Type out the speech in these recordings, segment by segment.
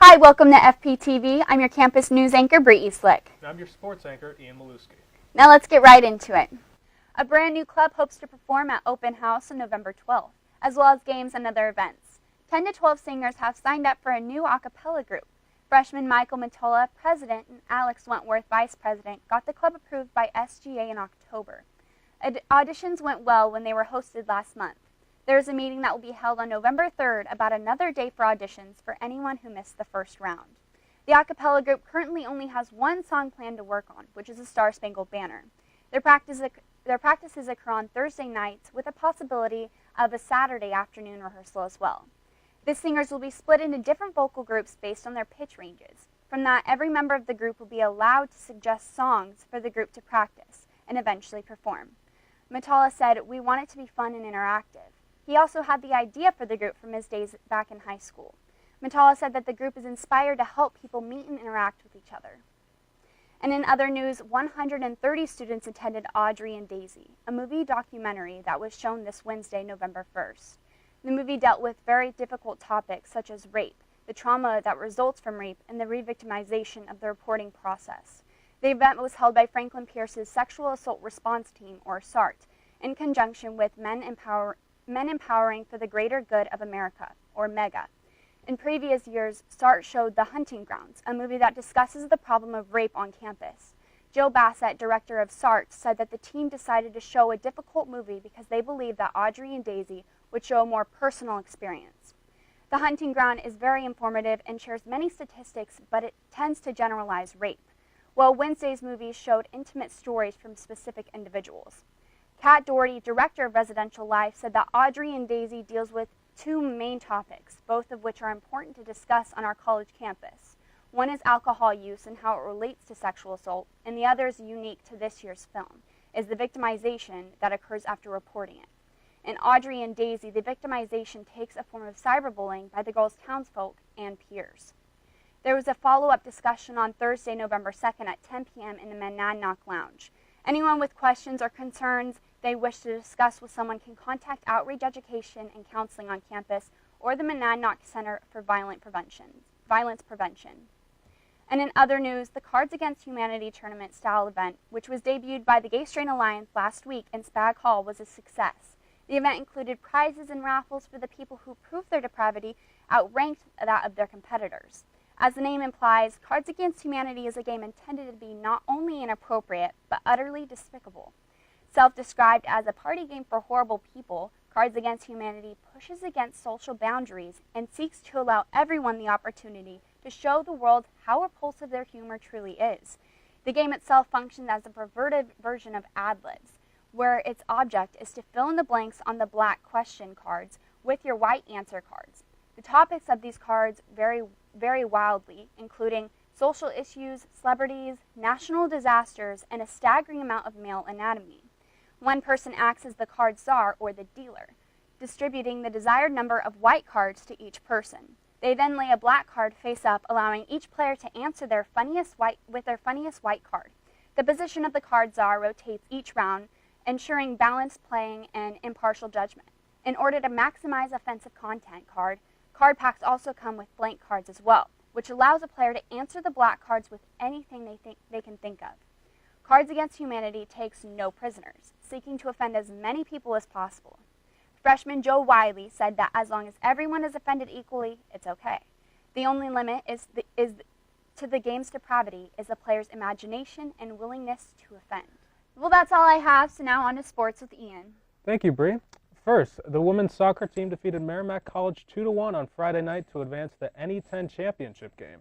Hi, welcome to FPTV. I'm your campus news anchor, Eastlick. And I'm your sports anchor, Melewski. Now let's get right into it. A brand new club hopes to perform at Open House on November 12th, as well as games and other events. 10 to 12 singers have signed up for a new a cappella group. Freshman Michael Matola, president, and Alex Wentworth, vice president, got the club approved by SGA in October. Auditions went well when they were hosted last month. There is a meeting that will be held on November 3rd about another day for auditions for anyone who missed the first round. The a cappella group currently only has one song planned to work on, which is a Star Spangled Banner. Their practices occur on Thursday nights with a possibility of a Saturday afternoon rehearsal as well. The singers will be split into different vocal groups based on their pitch ranges. From that, every member of the group will be allowed to suggest songs for the group to practice and eventually perform. Matola said, "We want it to be fun and interactive." He also had the idea for the group from his days back in high school. Matola said that the group is inspired to help people meet and interact with each other. And in other news, 130 students attended Audrey and Daisy, a movie documentary that was shown this Wednesday, November 1st. The movie dealt with very difficult topics such as rape, the trauma that results from rape, and the re-victimization of the reporting process. The event was held by Franklin Pierce's Sexual Assault Response Team, or SART, in conjunction with Men Empowering for the Greater Good of America, or MEGA. In previous years, SART showed The Hunting Grounds, a movie that discusses the problem of rape on campus. Joe Bassett, director of SART, said that the team decided to show a difficult movie because they believed that Audrey and Daisy would show a more personal experience. The Hunting Ground is very informative and shares many statistics, but it tends to generalize rape, while Wednesday's movie showed intimate stories from specific individuals. Kat Doherty, director of Residential Life, said that Audrey and Daisy deals with two main topics, both of which are important to discuss on our college campus. One is alcohol use and how it relates to sexual assault, and the other is unique to this year's film, is the victimization that occurs after reporting it. In Audrey and Daisy, the victimization takes a form of cyberbullying by the girls' townsfolk and peers. There was a follow-up discussion on Thursday, November 2nd at 10 p.m. in the Monadnock Lounge. Anyone with questions or concerns they wish to discuss with someone can contact Outreach Education and Counseling on campus or the Monadnock Center for Violence Prevention. And in other news, the Cards Against Humanity tournament style event, which was debuted by the Gay Strain Alliance last week in Spag Hall, was a success. The event included prizes and raffles for the people who proved their depravity outranked that of their competitors. As the name implies, Cards Against Humanity is a game intended to be not only inappropriate, but utterly despicable. Self-described as a party game for horrible people, Cards Against Humanity pushes against social boundaries and seeks to allow everyone the opportunity to show the world how repulsive their humor truly is. The game itself functions as a perverted version of ad-libs, where its object is to fill in the blanks on the black question cards with your white answer cards. The topics of these cards vary wildly, including social issues, celebrities, national disasters, and a staggering amount of male anatomy. One person acts as the card czar, or the dealer, distributing the desired number of white cards to each person. They then lay a black card face up, allowing each player to answer their funniest white card. The position of the card czar rotates each round, ensuring balanced playing and impartial judgment. In order to maximize offensive content, card packs also come with blank cards as well, which allows a player to answer the black cards with anything they can think of. Cards Against Humanity takes no prisoners, seeking to offend as many people as possible. Freshman Joe Wiley said that as long as everyone is offended equally, it's okay. The only limit to the game's depravity is the player's imagination and willingness to offend. Well, that's all I have, so now on to sports with Ian. Thank you, Bree. First, the women's soccer team defeated Merrimack College 2-1 on Friday night to advance the NE10 championship game.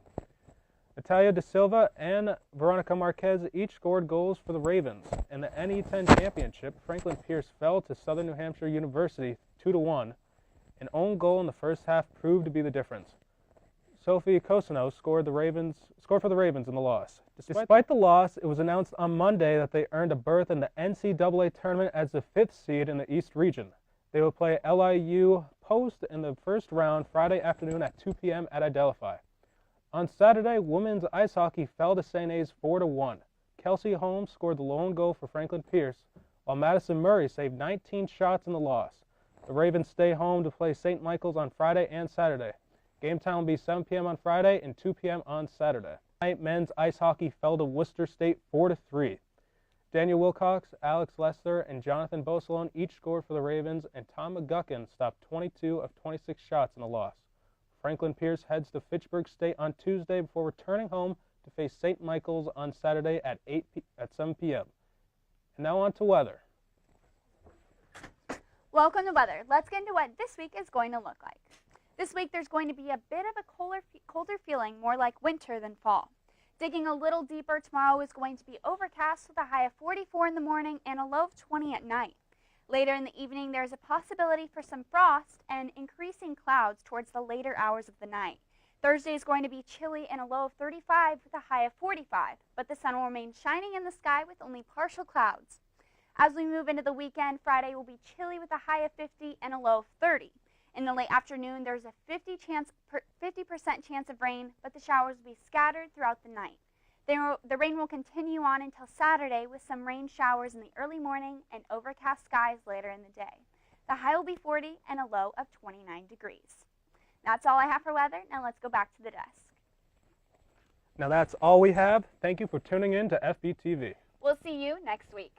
Natalia De Silva and Veronica Marquez each scored goals for the Ravens. In the NE10 championship, Franklin Pierce fell to Southern New Hampshire University 2-1. An own goal in the first half proved to be the difference. Sophie Cosino scored for the Ravens in the loss. Despite the loss, it was announced on Monday that they earned a berth in the NCAA tournament as the 5th seed in the East region. They will play LIU Post in the first round Friday afternoon at 2 p.m. at Adelphi. On Saturday, women's ice hockey fell to St. A's 4-1. Kelsey Holmes scored the lone goal for Franklin Pierce, while Madison Murray saved 19 shots in the loss. The Ravens stay home to play St. Michael's on Friday and Saturday. Game time will be 7 p.m. on Friday and 2 p.m. on Saturday. Tonight, men's ice hockey fell to Worcester State 4-3. Daniel Wilcox, Alex Lester, and Jonathan Beausolone each scored for the Ravens, and Tom McGuckin stopped 22 of 26 shots in the loss. Franklin Pierce heads to Fitchburg State on Tuesday before returning home to face St. Michael's on Saturday at 7 p.m. And now on to weather. Welcome to weather. Let's get into what this week is going to look like. This week there's going to be a bit of a colder feeling, more like winter than fall. Digging a little deeper, tomorrow is going to be overcast with a high of 44 in the morning and a low of 20 at night. Later in the evening, there's a possibility for some frost and increasing clouds towards the later hours of the night. Thursday is going to be chilly and a low of 35 with a high of 45, but the sun will remain shining in the sky with only partial clouds. As we move into the weekend, Friday will be chilly with a high of 50 and a low of 30. In the late afternoon, there's a 50% chance of rain, but the showers will be scattered throughout the night. The rain will continue on until Saturday with some rain showers in the early morning and overcast skies later in the day. The high will be 40 and a low of 29 degrees. That's all I have for weather. Now let's go back to the desk. Now that's all we have. Thank you for tuning in to FPTV. We'll see you next week.